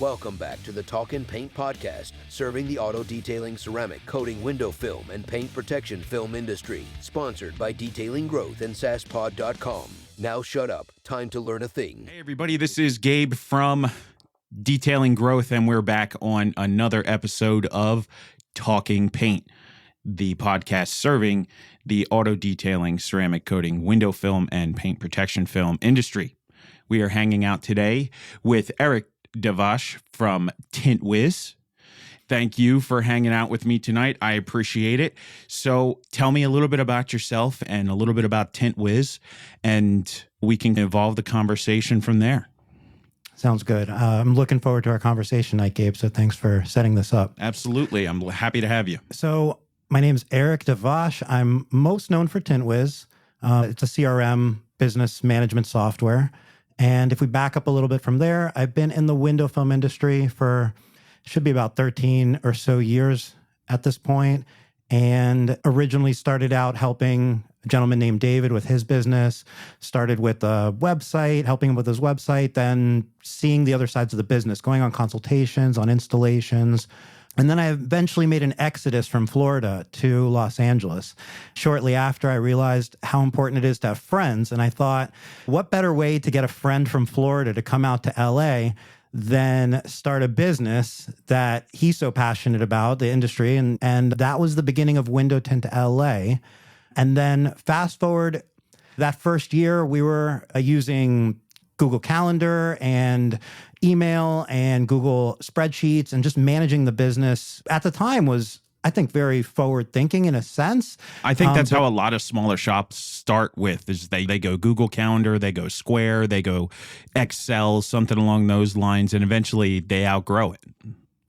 Welcome back to the Talkin' Paint podcast, serving the auto detailing, ceramic coating, window film, and paint protection film industry. Sponsored by Detailing Growth and SaaSpod.com. Now shut up. Time to learn a thing. Hey everybody, this is Gabe from Detailing Growth, and we're back on another episode of Talking Paint, the podcast serving the auto detailing, ceramic coating, window film, and paint protection film industry. We are hanging out today with Erik Devash from TintWiz. Thank you for hanging out with me tonight. I appreciate it. So tell me a little bit about yourself and a little bit about TintWiz, and we can evolve the conversation from there. Sounds good. I'm looking forward to our conversation tonight, Gabe, so thanks for setting this up. Absolutely. I'm happy to have you. So my name's Erik Devash. I'm most known for TintWiz. It's a CRM business management software. And if we back up a little bit from there, I've been in the window film industry for, should be about 13 or so years at this point, and originally started out helping a gentleman named David with his business, started with a website, helping him with his website, then seeing the other sides of the business, going on consultations, on installations. And then I eventually made an exodus from Florida to Los Angeles. Shortly after, I realized how important it is to have friends. And I thought, what better way to get a friend from Florida to come out to LA than start a business that he's so passionate about, the industry. And that was the beginning of Window Tint LA. And then fast forward, that first year, we were using Google Calendar and email and Google spreadsheets, and just managing the business at the time was, I think, very forward thinking in a sense. I think that's how a lot of smaller shops start with, is they go Google Calendar, they go Square, they go Excel, something along those lines, and eventually they outgrow it.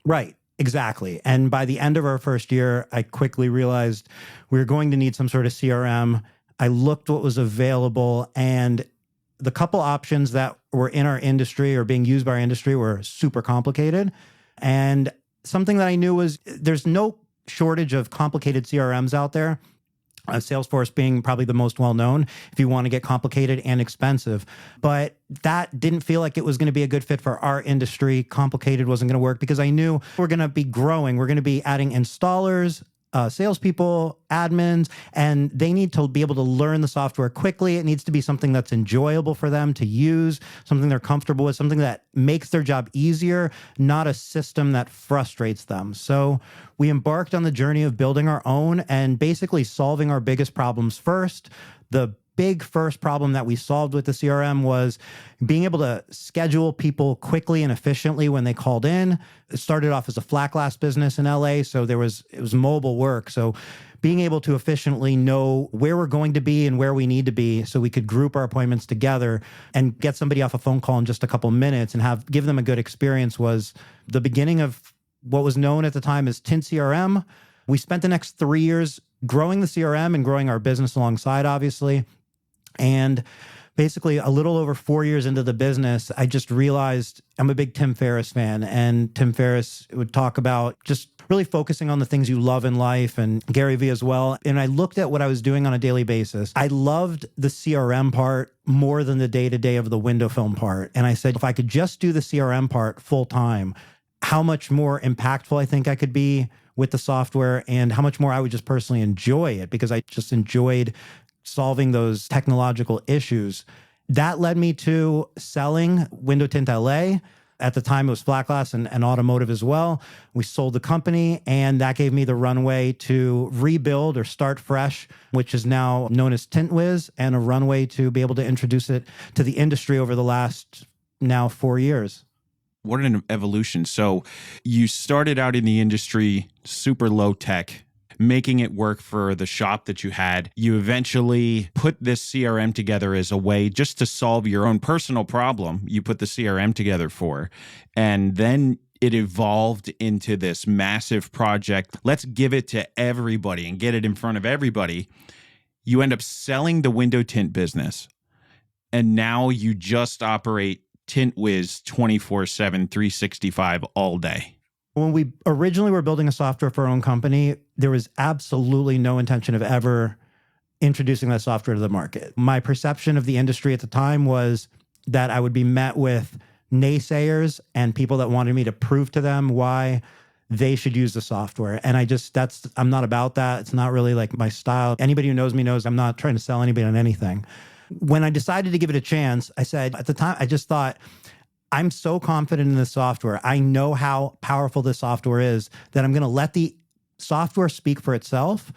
Right. Exactly. And by the end of our first year, I quickly realized we were going to need some sort of CRM. I looked what was available, and the couple options that were in our industry or being used by our industry were super complicated. And something that I knew was there's no shortage of complicated CRMs out there. Salesforce being probably the most well-known if you want to get complicated and expensive. But that didn't feel like it was going to be a good fit for our industry. Complicated wasn't going to work because I knew we're going to be growing. We're going to be adding installers, salespeople, admins, and they need to be able to learn the software quickly. It needs to be something that's enjoyable for them to use, something they're comfortable with, something that makes their job easier, not a system that frustrates them. So we embarked on the journey of building our own and basically solving our biggest problems first. The big first problem that we solved with the CRM was being able to schedule people quickly and efficiently when they called in. It started off as a flat glass business in LA, so it was mobile work. So being able to efficiently know where we're going to be and where we need to be so we could group our appointments together and get somebody off a phone call in just a couple minutes and give them a good experience was the beginning of what was known at the time as Tint CRM. We spent the next 3 years growing the CRM and growing our business alongside, obviously. And basically, a little over 4 years into the business, I just realized I'm a big Tim Ferriss fan. And Tim Ferriss would talk about just really focusing on the things you love in life, and Gary Vee as well. And I looked at what I was doing on a daily basis. I loved the CRM part more than the day-to-day of the window film part. And I said, if I could just do the CRM part full time, how much more impactful I think I could be with the software and how much more I would just personally enjoy it, because I just enjoyed solving those technological issues. That led me to selling Window Tint LA. At the time, it was flat glass and automotive as well. We sold the company, and that gave me the runway to rebuild or start fresh, which is now known as TintWiz, and a runway to be able to introduce it to the industry over the last now 4 years. What an evolution. So you started out in the industry super low tech, making it work for the shop that you had. You eventually put this CRM together as a way just to solve your own personal problem. You put the CRM together for, and then it evolved into this massive project. Let's give it to everybody and get it in front of everybody. You end up selling the window tint business, and now you just operate TintWiz 24/7, 365 all day. When we originally were building a software for our own company, there was absolutely no intention of ever introducing that software to the market. My perception of the industry at the time was that I would be met with naysayers and people that wanted me to prove to them why they should use the software. And I'm not about that. It's not really like my style. Anybody who knows me knows I'm not trying to sell anybody on anything. When I decided to give it a chance, I said, at the time, I just thought, I'm so confident in this software. I know how powerful this software is that I'm going to let the software speak for itself.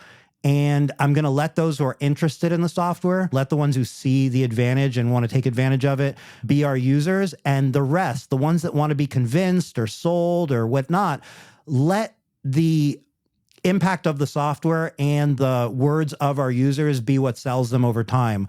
And I'm going to let those who are interested in the software, let the ones who see the advantage and want to take advantage of it, be our users. And the rest, the ones that want to be convinced or sold or whatnot, let the impact of the software and the words of our users be what sells them over time.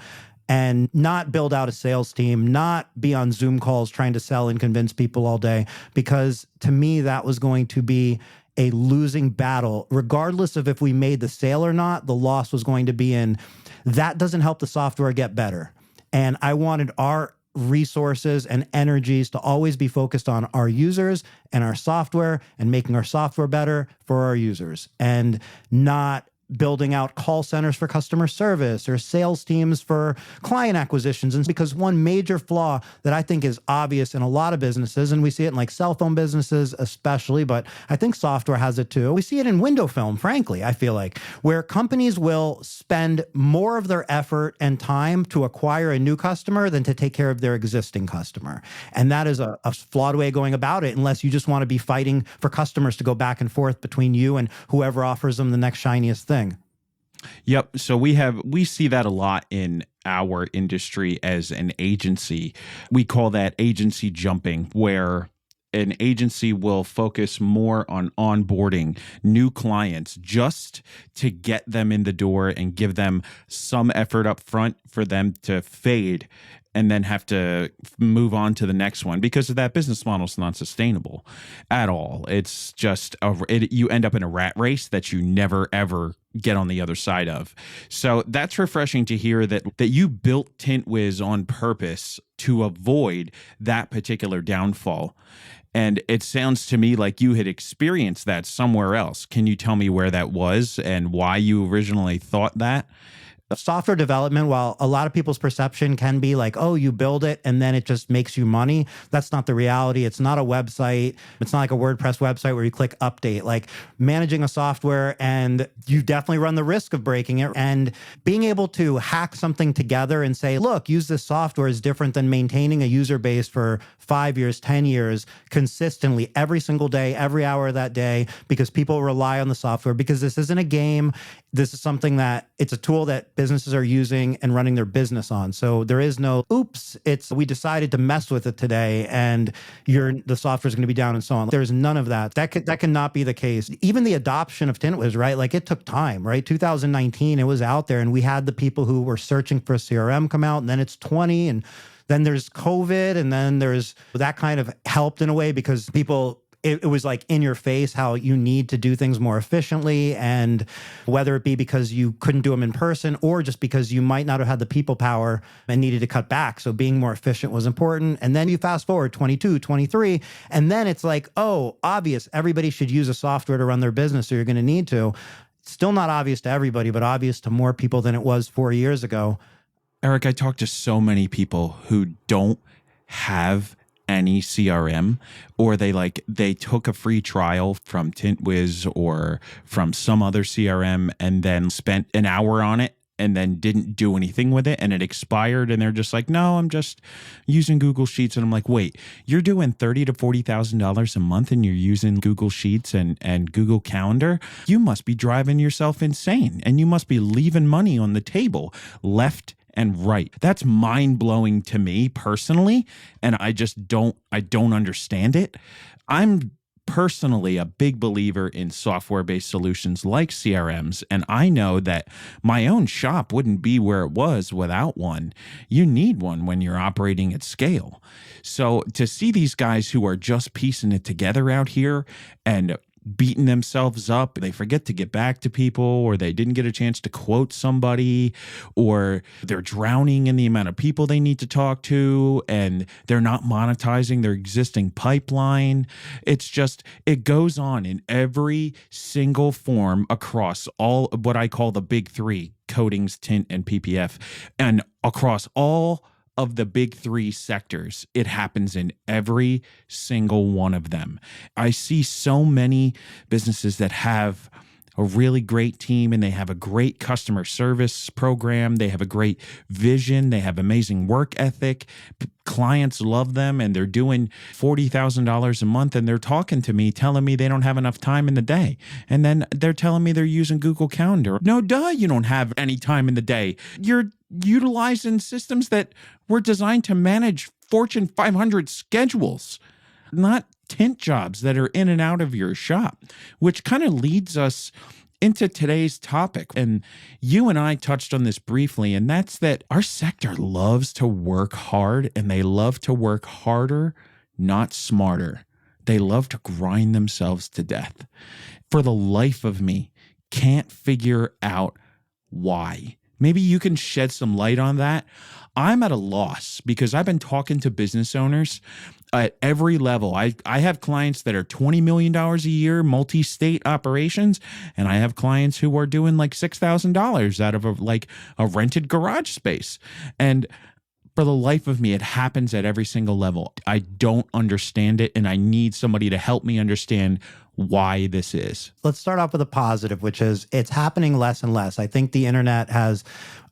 And not build out a sales team, not be on Zoom calls trying to sell and convince people all day. Because to me, that was going to be a losing battle. Regardless of if we made the sale or not, the loss was going to be in. That doesn't help the software get better. And I wanted our resources and energies to always be focused on our users and our software and making our software better for our users, and not building out call centers for customer service or sales teams for client acquisitions. And because one major flaw that I think is obvious in a lot of businesses, and we see it in like cell phone businesses especially, but I think software has it too. We see it in window film, frankly, I feel like, where companies will spend more of their effort and time to acquire a new customer than to take care of their existing customer. And that is a flawed way of going about it, unless you just want to be fighting for customers to go back and forth between you and whoever offers them the next shiniest thing. Yep. So we see that a lot in our industry as an agency. We call that agency jumping, where an agency will focus more on onboarding new clients just to get them in the door and give them some effort up front for them to fade and then have to move on to the next one, because that business model is not sustainable at all. It's just you end up in a rat race that you never ever get on the other side of. So that's refreshing to hear that you built TintWiz on purpose to avoid that particular downfall. And it sounds to me like you had experienced that somewhere else. Can you tell me where that was and why you originally thought that? Software development, while a lot of people's perception can be like, oh, you build it and then it just makes you money. That's not the reality. It's not a website. It's not like a WordPress website where you click update. Like, managing a software, and you definitely run the risk of breaking it. And being able to hack something together and say, look, use this software is different than maintaining a user base for 5 years, 10 years, consistently, every single day, every hour of that day, because people rely on the software, because this isn't a game. This is something that it's a tool that businesses are using and running their business on. So there is no, oops, we decided to mess with it today and the software is going to be down and so on. There's none of that. That cannot be the case. Even the adoption of TintWiz, right? Like, it took time, right? 2019, it was out there, and we had the people who were searching for a CRM come out, and then it's 20, and then there's COVID, and then there's that kind of helped in a way, because people, it was like in your face how you need to do things more efficiently, and whether it be because you couldn't do them in person or just because you might not have had the people power and needed to cut back. So being more efficient was important. And then you fast forward 22, 23, and then it's like, oh, obvious, everybody should use a software to run their business, so you're going to need to. Still not obvious to everybody, but obvious to more people than it was 4 years ago. Erik, I talk to so many people who don't have any CRM, or they took a free trial from TintWiz or from some other CRM and then spent an hour on it and then didn't do anything with it, and it expired, and they're just like, no, I'm just using Google Sheets. And I'm like, wait, you're doing $30,000 to $40,000 a month and you're using Google Sheets and Google Calendar? You must be driving yourself insane, and you must be leaving money on the table left and right. That's mind-blowing to me personally, and I don't understand it. I'm personally a big believer in software-based solutions like CRMs, and I know that my own shop wouldn't be where it was without one. You need one when you're operating at scale. So to see these guys who are just piecing it together out here and beating themselves up, they forget to get back to people, or they didn't get a chance to quote somebody, or they're drowning in the amount of people they need to talk to, and they're not monetizing their existing pipeline. It's just, it goes on in every single form across all of what I call the big three: coatings, tint, and PPF, and across all of the big three sectors. It happens in every single one of them. I see so many businesses that have a really great team and they have a great customer service program. They have a great vision. They have amazing work ethic. Clients love them and they're doing $40,000 a month and they're talking to me, telling me they don't have enough time in the day. And then they're telling me they're using Google Calendar. No, duh, you don't have any time in the day. You're utilizing systems that were designed to manage Fortune 500 schedules, not tint jobs that are in and out of your shop, which kind of leads us into today's topic. And you and I touched on this briefly, and that's that our sector loves to work hard, and they love to work harder, not smarter. They love to grind themselves to death. For the life of me, can't figure out why. Maybe you can shed some light on that. I'm at a loss because I've been talking to business owners at every level. I have clients that are $20 million a year, multi-state operations, and I have clients who are doing like $6,000 out of a rented garage space. And for the life of me, it happens at every single level. I don't understand it, and I need somebody to help me understand why this is. Let's start off with a positive, which is it's happening less and less. I think the internet has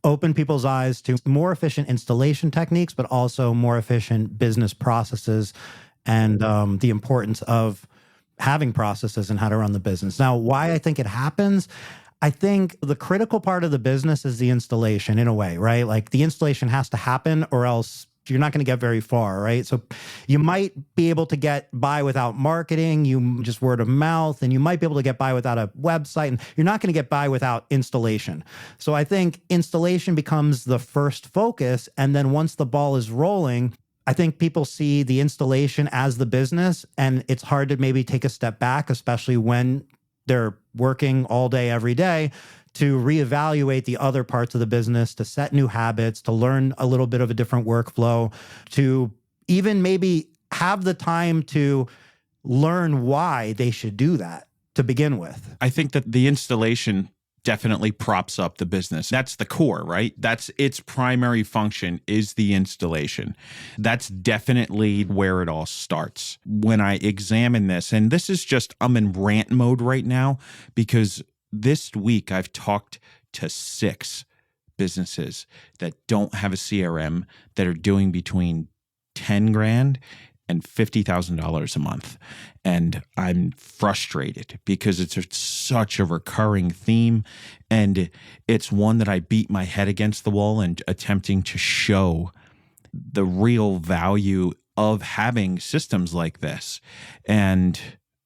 opened people's eyes to more efficient installation techniques, but also more efficient business processes and the importance of having processes and how to run the business. Now, why I think it happens, I think the critical part of the business is the installation in a way, right? Like the installation has to happen or else you're not going to get very far, right? So you might be able to get by without marketing, you just word of mouth, and you might be able to get by without a website, and you're not going to get by without installation. So I think installation becomes the first focus, and then once the ball is rolling, I think people see the installation as the business, and it's hard to maybe take a step back, especially when they're working all day, every day, to reevaluate the other parts of the business, to set new habits, to learn a little bit of a different workflow, to even maybe have the time to learn why they should do that to begin with. I think that the installation definitely props up the business. That's the core, right? That's its primary function is the installation. That's definitely where it all starts. When I examine this, and this is just, I'm in rant mode right now because this week I've talked to 6 businesses that don't have a CRM that are doing between 10 grand and $50,000 a month. And I'm frustrated because it's such a recurring theme. And it's one that I beat my head against the wall and attempting to show the real value of having systems like this. And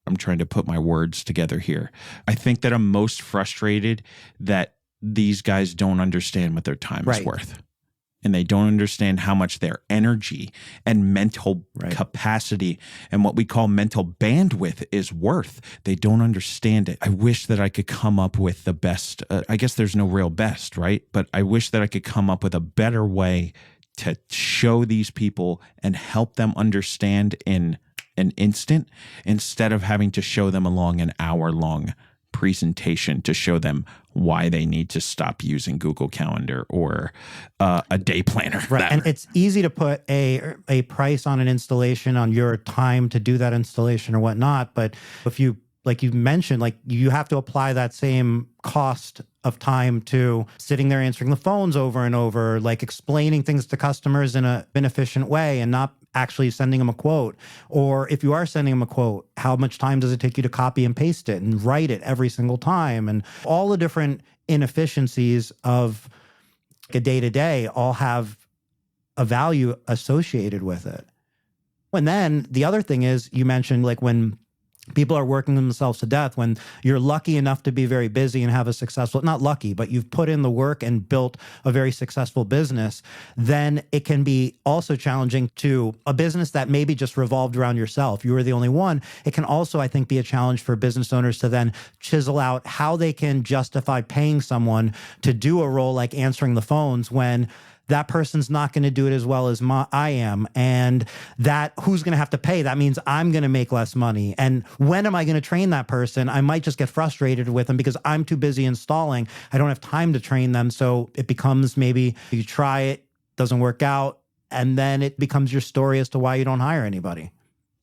I'm trying to put my words together here. I think that I'm most frustrated that these guys don't understand what their time is worth. And they don't understand how much their energy and mental capacity and what we call mental bandwidth is worth. They don't understand it. I wish that I could come up with the best. I guess there's no real best, right? But I wish that I could come up with a better way to show these people and help them understand in an instant instead of having to show them along an hour-long presentation to show them why they need to stop using Google Calendar or a day planner. Right. And it's easy to put a price on an installation, on your time to do that installation or whatnot. But if you, like you mentioned, like you have to apply that same cost of time to sitting there answering the phones over and over, like explaining things to customers in an efficient way and not actually sending them a quote. Or if you are sending them a quote, how much time does it take you to copy and paste it and write it every single time? And all the different inefficiencies of a day-to-day all have a value associated with it. And then the other thing is, you mentioned like when people are working themselves to death, when you're lucky enough to be very busy and have a successful, not lucky, but you've put in the work and built a very successful business, then it can be also challenging to a business that maybe just revolved around yourself. You were the only one. It can also, I think, be a challenge for business owners to then chisel out how they can justify paying someone to do a role like answering the phones when that person's not going to do it as well as I am. And that who's going to have to pay? That means I'm going to make less money. And when am I going to train that person? I might just get frustrated with them because I'm too busy installing. I don't have time to train them. So it becomes maybe you try it, doesn't work out. And then it becomes your story as to why you don't hire anybody.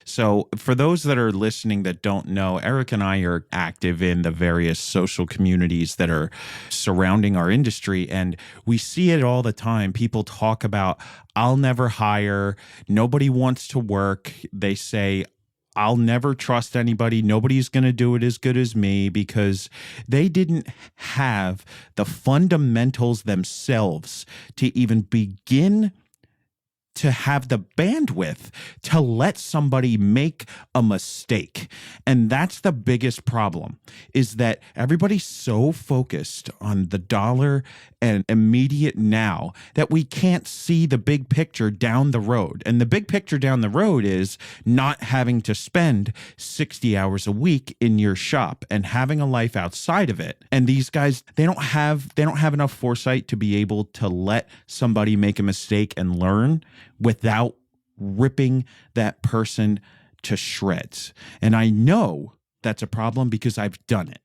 So for those that are listening that don't know, Erik and I are active in the various social communities that are surrounding our industry. And we see it all the time. People talk about, I'll never hire. Nobody wants to work. They say, I'll never trust anybody. Nobody's going to do it as good as me, because they didn't have the fundamentals themselves to even begin to have the bandwidth to let somebody make a mistake. And that's the biggest problem, is that everybody's so focused on the dollar and immediate now that we can't see the big picture down the road. And the big picture down the road is not having to spend 60 hours a week in your shop and having a life outside of it. And these guys, they don't have enough foresight to be able to let somebody make a mistake and learn without ripping that person to shreds. And I know that's a problem because I've done it.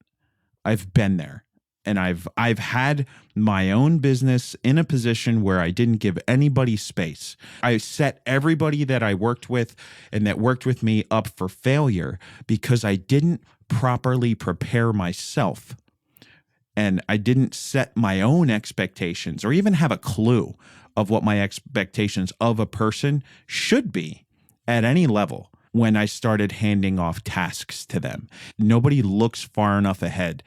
I've been there. And I've had my own business in a position where I didn't give anybody space. I set everybody that I worked with and that worked with me up for failure because I didn't properly prepare myself. And I didn't set my own expectations or even have a clue of what my expectations of a person should be at any level when I started handing off tasks to them. Nobody looks far enough ahead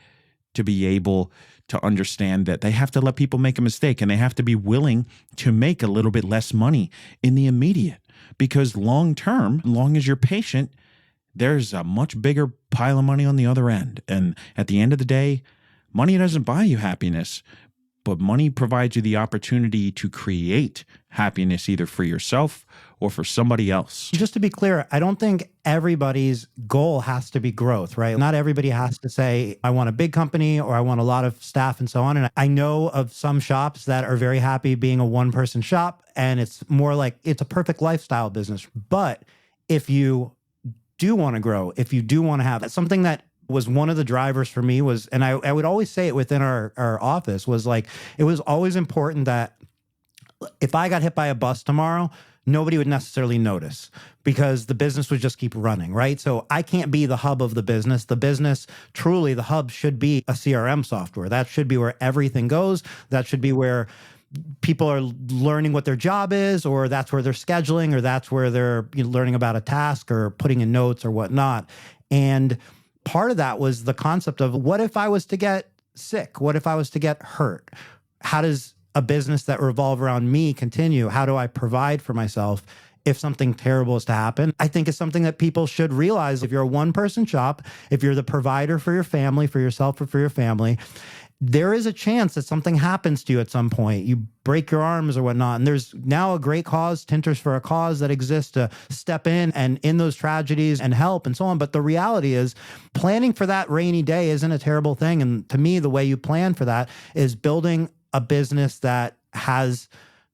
to be able to understand that they have to let people make a mistake, and they have to be willing to make a little bit less money in the immediate, because long term, long as you're patient, there's a much bigger pile of money on the other end. And at the end of the day, money doesn't buy you happiness, but money provides you the opportunity to create happiness either for yourself or for somebody else. Just to be clear, I don't think everybody's goal has to be growth, right? Not everybody has to say, I want a big company or I want a lot of staff and so on. And I know of some shops that are very happy being a one-person shop, and it's more like it's a perfect lifestyle business. But if you do want to grow, if you do want to have something that was one of the drivers for me was, and I would always say it within our office, was like, it was always important that if I got hit by a bus tomorrow, nobody would necessarily notice because the business would just keep running, right? So I can't be the hub of the business. The business, truly, the hub should be a CRM software. That should be where everything goes. That should be where people are learning what their job is, or that's where they're scheduling, or that's where they're learning about a task or putting in notes or whatnot. And part of that was the concept of, what if I was to get sick? What if I was to get hurt? How does a business that revolves around me continue? How do I provide for myself if something terrible is to happen? I think it's something that people should realize. If you're a one-person shop, if you're the provider for your family, for yourself or for your family, there is a chance that something happens to you at some point. You break your arms or whatnot. And there's now a great cause, Tinters for a Cause, that exists to step in and in those tragedies and help and so on. But the reality is, planning for that rainy day isn't a terrible thing. And to me, the way you plan for that is building a business that has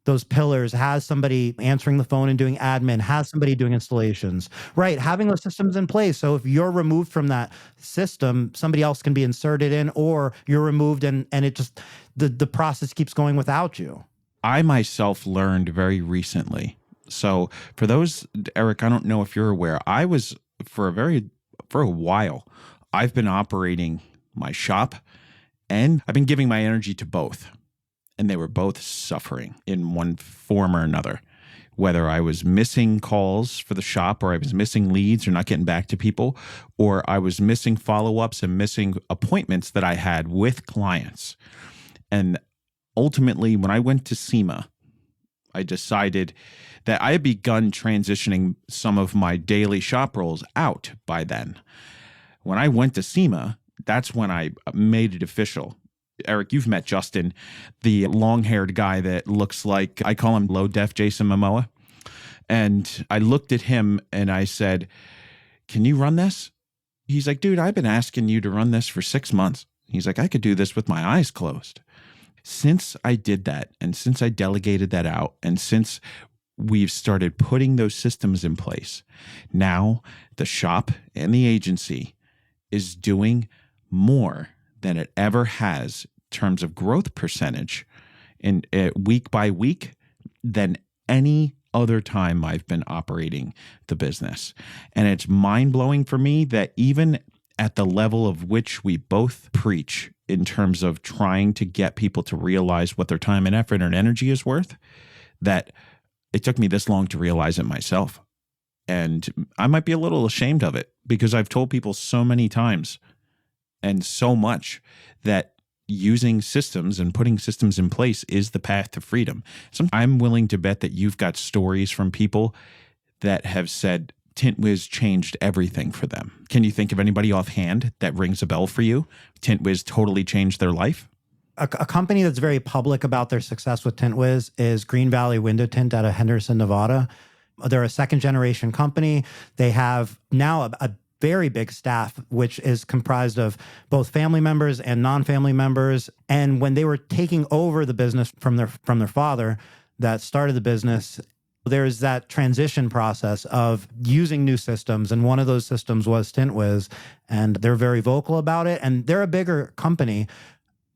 those pillars, has somebody answering the phone and doing admin, has somebody doing installations, right? Having those systems in place. So if you're removed from that system, somebody else can be inserted in, or you're removed and it just, the process keeps going without you. I myself learned very recently. So for those, Erik, I don't know if you're aware, I was for a while, I've been operating my shop and I've been giving my energy to both. And they were both suffering in one form or another, whether I was missing calls for the shop, or I was missing leads or not getting back to people, or I was missing follow-ups and missing appointments that I had with clients. And ultimately, when I went to SEMA, I decided that I had begun transitioning some of my daily shop roles out by then. When I went to SEMA, that's when I made it official. Erik, you've met Justin, the long-haired guy that looks like, I call him low-def Jason Momoa. And I looked at him and I said, can you run this? He's like, dude, I've been asking you to run this for 6 months. He's like, I could do this with my eyes closed. Since I did that, and since I delegated that out, and since we've started putting those systems in place, now the shop and the agency is doing more than it ever has in terms of growth percentage in week by week than any other time I've been operating the business. And it's mind-blowing for me that even at the level of which we both preach in terms of trying to get people to realize what their time and effort and energy is worth, that it took me this long to realize it myself. And I might be a little ashamed of it because I've told people so many times and so much that using systems and putting systems in place is the path to freedom. So I'm willing to bet that you've got stories from people that have said TintWiz changed everything for them. Can you think of anybody offhand that rings a bell for you? TintWiz totally changed their life? A company that's very public about their success with TintWiz is Green Valley Window Tint out of Henderson, Nevada. They're a second-generation company. They have now a very big staff, which is comprised of both family members and non-family members. And when they were taking over the business from their father that started the business, there's that transition process of using new systems. And one of those systems was TintWiz. And they're very vocal about it. And they're a bigger company,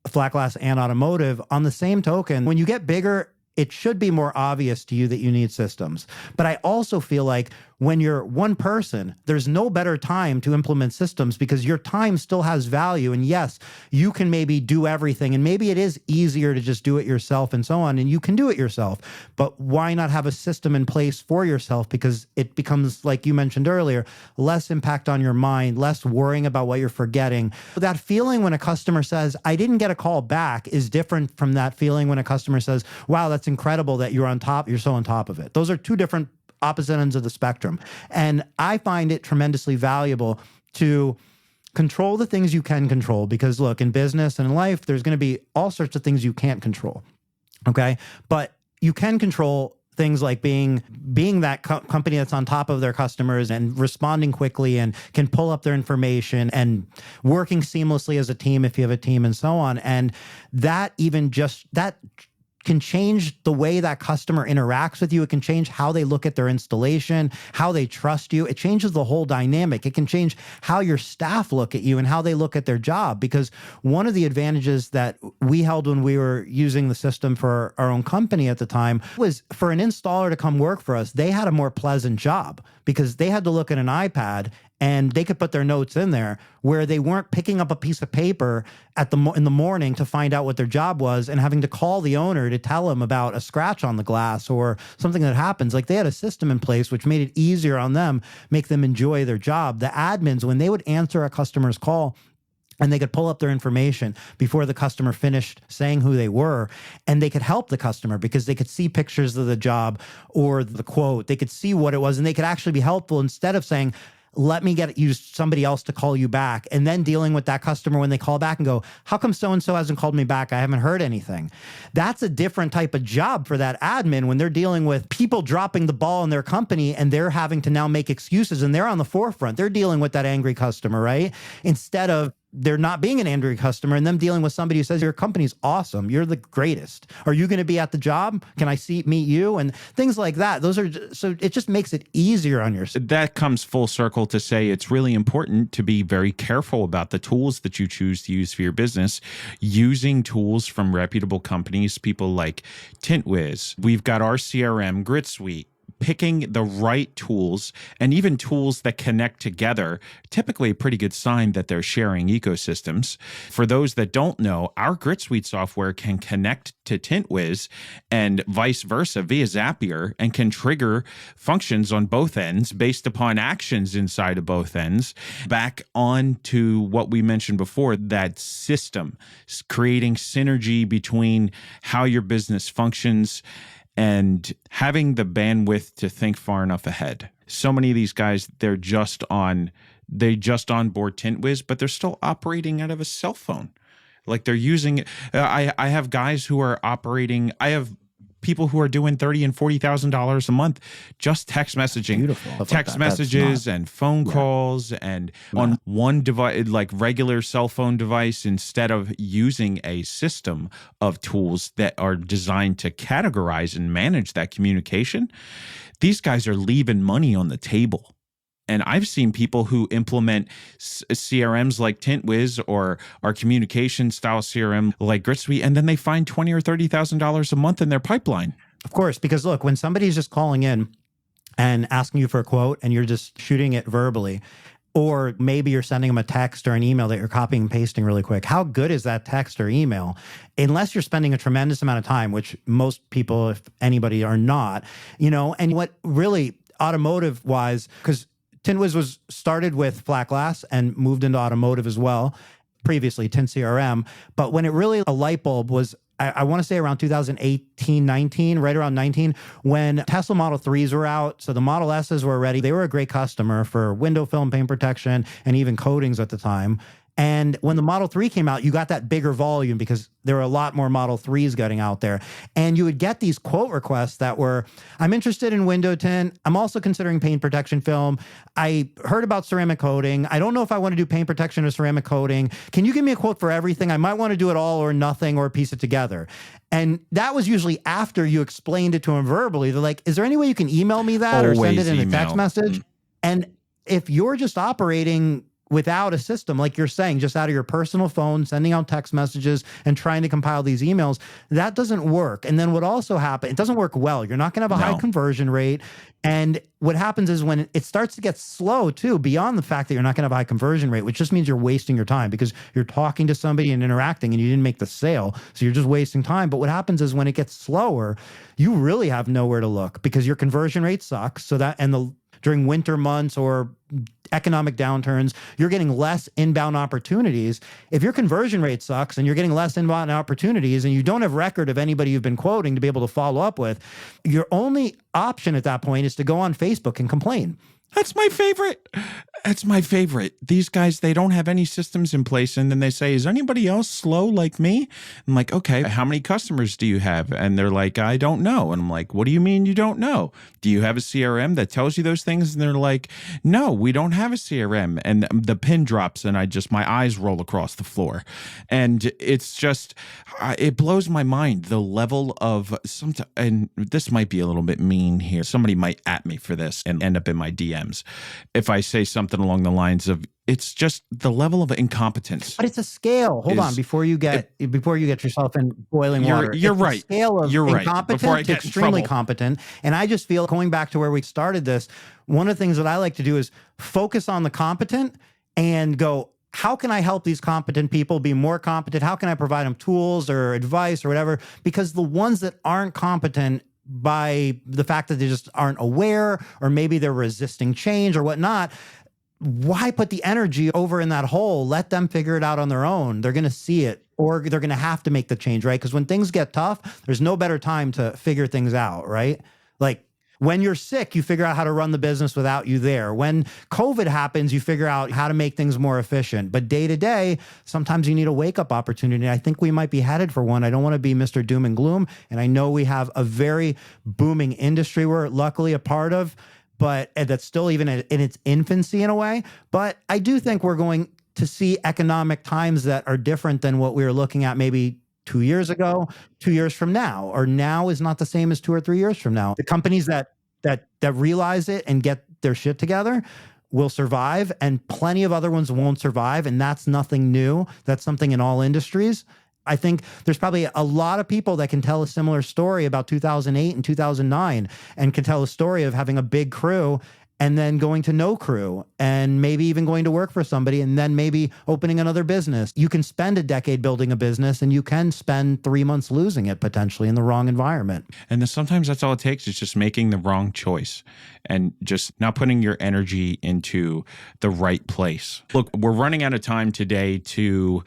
flat glass and automotive. On the same token, when you get bigger, it should be more obvious to you that you need systems. But I also feel like when you're one person, there's no better time to implement systems because your time still has value. And yes, you can maybe do everything. And maybe it is easier to just do it yourself and so on. And you can do it yourself. But why not have a system in place for yourself? Because it becomes, like you mentioned earlier, less impact on your mind, less worrying about what you're forgetting. That feeling when a customer says, I didn't get a call back is different from that feeling when a customer says, wow, that's incredible that you're so on top of it. Those are two different opposite ends of the spectrum. And I find it tremendously valuable to control the things you can control because look, in business and in life, there's going to be all sorts of things you can't control. Okay. But you can control things like being that company that's on top of their customers and responding quickly and can pull up their information and working seamlessly as a team if you have a team and so on. And that can change the way that customer interacts with you. It can change how they look at their installation, how they trust you. It changes the whole dynamic. It can change how your staff look at you and how they look at their job. Because one of the advantages that we held when we were using the system for our own company at the time was for an installer to come work for us, they had a more pleasant job because they had to look at an iPad and they could put their notes in there where they weren't picking up a piece of paper in the morning to find out what their job was and having to call the owner to tell them about a scratch on the glass or something that happens. Like they had a system in place which made it easier on them, make them enjoy their job. The admins, when they would answer a customer's call, and they could pull up their information before the customer finished saying who they were, and they could help the customer because they could see pictures of the job or the quote. They could see what it was, and they could actually be helpful instead of saying, let me get you somebody else to call you back, and then dealing with that customer when they call back and go, how come so-and-so hasn't called me back? I haven't heard anything. That's a different type of job for that admin when they're dealing with people dropping the ball in their company and they're having to now make excuses and they're on the forefront. They're dealing with that angry customer, right? Instead of there not being an angry customer and them dealing with somebody who says, your company's awesome. You're the greatest. Are you going to be at the job? Can I meet you? And things like that. So it just makes it easier on yourself. That comes full circle to say it's really important to be very careful about the tools that you choose to use for your business. Using tools from reputable companies, people like TintWiz. We've got our CRM, Grit Suite. Picking the right tools and even tools that connect together, typically a pretty good sign that they're sharing ecosystems. For those that don't know, our Grit Suite software can connect to TintWiz and vice versa via Zapier and can trigger functions on both ends based upon actions inside of both ends. Back on to what we mentioned before, that system, creating synergy between how your business functions and having the bandwidth to think far enough ahead. So many of these guys, they just onboard TintWiz, but they're still operating out of a cell phone. Like they're using, I have guys who are operating, I have people who are doing $30,000 and $40,000 a month, just text messaging, Beautiful. text messages and phone calls and on one device, like regular cell phone device, instead of using a system of tools that are designed to categorize and manage that communication. These guys are leaving money on the table. And I've seen people who implement CRMs like TintWiz or our communication style CRM like Grit Suite, and then they find $20,000 or $30,000 a month in their pipeline. Of course, because look, when somebody's just calling in and asking you for a quote and you're just shooting it verbally, or maybe you're sending them a text or an email that you're copying and pasting really quick, how good is that text or email? Unless you're spending a tremendous amount of time, which most people, if anybody, are not, and what really automotive wise, because TintWiz was started with flat glass and moved into automotive as well, previously Tint CRM. But when it really, a light bulb was, I want to say around 2018, 19, right around 19, when Tesla Model 3s were out. So the Model S's were ready. They were a great customer for window film, paint protection, and even coatings at the time. And when the Model 3 came out, you got that bigger volume because there were a lot more Model 3s getting out there. And you would get these quote requests that were, I'm interested in window tint. I'm also considering paint protection film. I heard about ceramic coating. I don't know if I want to do paint protection or ceramic coating. Can you give me a quote for everything? I might want to do it all or nothing or piece it together. And that was usually after you explained it to them verbally. They're like, is there any way you can email me that or send it in a text message? And if you're just operating without a system, like you're saying, just out of your personal phone, sending out text messages and trying to compile these emails, that doesn't work. And then what also happens, it doesn't work well. You're not going to have a high conversion rate. And what happens is when it starts to get slow too, beyond the fact that you're not going to have a high conversion rate, which just means you're wasting your time because you're talking to somebody and interacting and you didn't make the sale. So you're just wasting time. But what happens is when it gets slower, you really have nowhere to look because your conversion rate sucks. So that, and during winter months or economic downturns, you're getting less inbound opportunities. If your conversion rate sucks and you're getting less inbound opportunities and you don't have record of anybody you've been quoting to be able to follow up with, your only option at that point is to go on Facebook and complain. That's my favorite. That's my favorite. These guys, they don't have any systems in place. And then they say, is anybody else slow like me? I'm like, okay, how many customers do you have? And they're like, I don't know. And I'm like, what do you mean you don't know? Do you have a CRM that tells you those things? And they're like, no, we don't have a CRM. And the pin drops and my eyes roll across the floor. And it's just, it blows my mind, the level of and this might be a little bit mean here. Somebody might at me for this and end up in my DMs if I say something along the lines of, it's just the level of incompetence. But it's a scale. Hold on, before you get yourself in boiling water. You're right. Scale of incompetent to extremely competent. And I just feel, going back to where we started this, one of the things that I like to do is focus on the competent and go, how can I help these competent people be more competent? How can I provide them tools or advice or whatever? Because the ones that aren't competent, by the fact that they just aren't aware, or maybe they're resisting change or whatnot, why put the energy over in that hole? Let them figure it out on their own. They're going to see it, or they're going to have to make the change, right? Because when things get tough, there's no better time to figure things out, right? Like when you're sick, you figure out how to run the business without you there. When COVID happens, you figure out how to make things more efficient. But day to day, sometimes you need a wake-up opportunity. I think we might be headed for one. I don't want to be Mr. Doom and Gloom. And I know we have a very booming industry we're luckily a part of, but that's still even in its infancy in a way. But I do think we're going to see economic times that are different than what we were looking at maybe 2 years ago, 2 years from now, or now is not the same as 2 or 3 years from now. The companies that realize it and get their shit together will survive, and plenty of other ones won't survive. And that's nothing new. That's something in all industries. I think there's probably a lot of people that can tell a similar story about 2008 and 2009 and can tell a story of having a big crew and then going to no crew and maybe even going to work for somebody and then maybe opening another business. You can spend a decade building a business and you can spend 3 months losing it potentially in the wrong environment. And then sometimes that's all it takes, is just making the wrong choice and just not putting your energy into the right place. Look, we're running out of time today to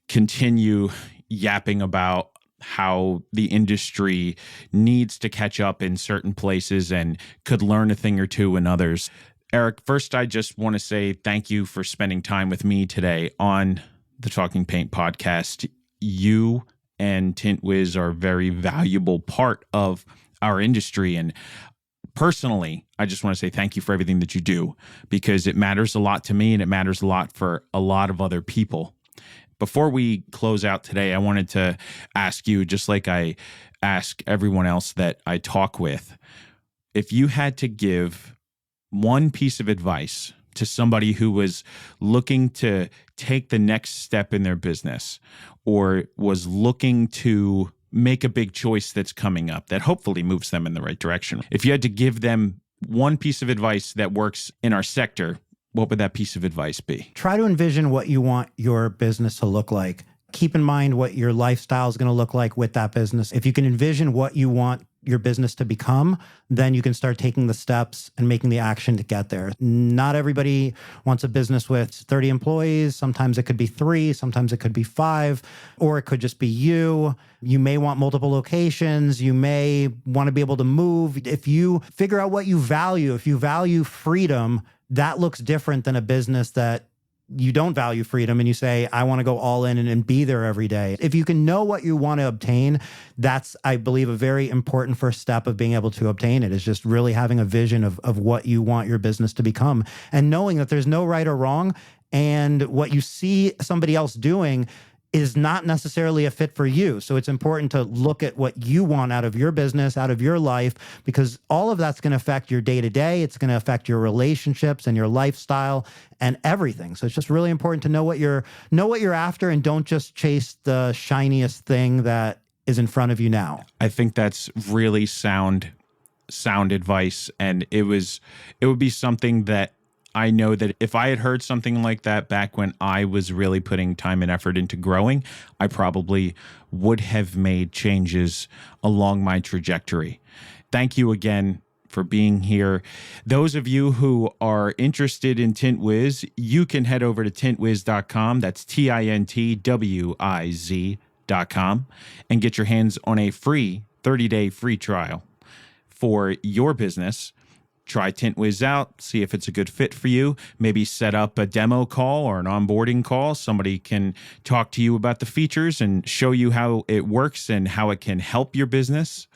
continue yapping about how the industry needs to catch up in certain places and could learn a thing or two in others. Erik, first, I just want to say thank you for spending time with me today on the Talking Paint podcast. You and TintWiz are a very valuable part of our industry. And personally, I just want to say thank you for everything that you do, because it matters a lot to me and it matters a lot for a lot of other people. Before we close out today, I wanted to ask you, just like I ask everyone else that I talk with, if you had to give one piece of advice to somebody who was looking to take the next step in their business or was looking to make a big choice that's coming up that hopefully moves them in the right direction. If you had to give them one piece of advice that works in our sector, what would that piece of advice be? Try to envision what you want your business to look like. Keep in mind what your lifestyle is going to look like with that business. If you can envision what you want your business to become, then you can start taking the steps and making the action to get there. Not everybody wants a business with 30 employees. Sometimes it could be 3, sometimes it could be 5, or it could just be you. You may want multiple locations. You may want to be able to move. If you figure out what you value, if you value freedom, that looks different than a business that you don't value freedom and you say, I want to go all in and be there every day. If you can know what you want to obtain, that's, I believe, a very important first step of being able to obtain it, is just really having a vision of what you want your business to become and knowing that there's no right or wrong. And what you see somebody else doing is not necessarily a fit for you. So it's important to look at what you want out of your business, out of your life, because all of that's going to affect your day-to-day. It's going to affect your relationships and your lifestyle and everything. So it's just really important to know what you're after, and don't just chase the shiniest thing that is in front of you now. I think that's really sound advice, and it would be something that I know that if I had heard something like that back when I was really putting time and effort into growing, I probably would have made changes along my trajectory. Thank you again for being here. Those of you who are interested in TintWiz, you can head over to tintwiz.com. That's TINTWIZ.com, and get your hands on a free 30-day free trial for your business. Try TintWiz out, see if it's a good fit for you. Maybe set up a demo call or an onboarding call. Somebody can talk to you about the features and show you how it works and how it can help your business.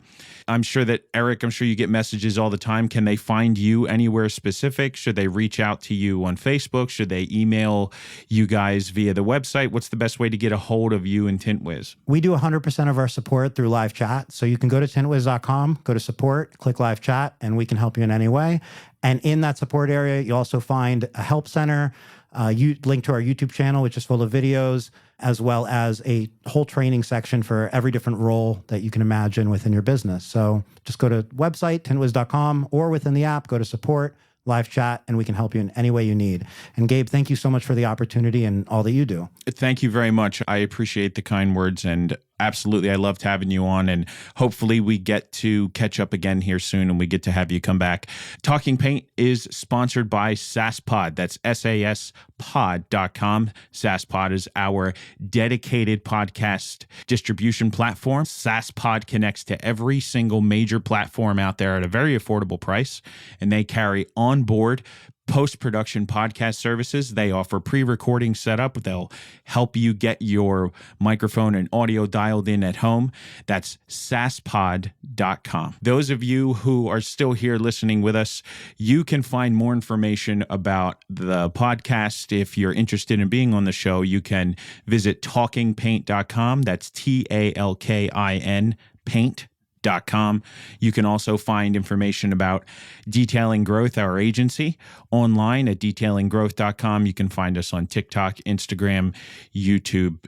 I'm sure that, Erik, you get messages all the time. Can they find you anywhere specific? Should they reach out to you on Facebook? Should they email you guys via the website? What's the best way to get a hold of you and TintWiz? We do 100% of our support through live chat. So you can go to tintwiz.com, go to support, click live chat, and we can help you in any way. And in that support area, you also find a help center, link to our YouTube channel, which is full of videos, as well as a whole training section for every different role that you can imagine within your business. So just go to website, tintwiz.com, or within the app, go to support, live chat, and we can help you in any way you need. And Gabe, thank you so much for the opportunity and all that you do. Thank you very much. I appreciate the kind words, and absolutely, I loved having you on, and hopefully we get to catch up again here soon and we get to have you come back. Talking Paint is sponsored by SaaSpod. That's saspod.com. SaaSpod is our dedicated podcast distribution platform. SaaSpod connects to every single major platform out there at a very affordable price, and they carry on board post-production podcast services. They offer pre-recording setup. They'll help you get your microphone and audio dialed in at home. That's saspod.com. Those of you who are still here listening with us, you can find more information about the podcast. If you're interested in being on the show, you can visit talkingpaint.com. That's TALKIN paint.com. You can also find information about Detailing Growth, our agency, online at detailinggrowth.com. You can find us on TikTok, Instagram, YouTube,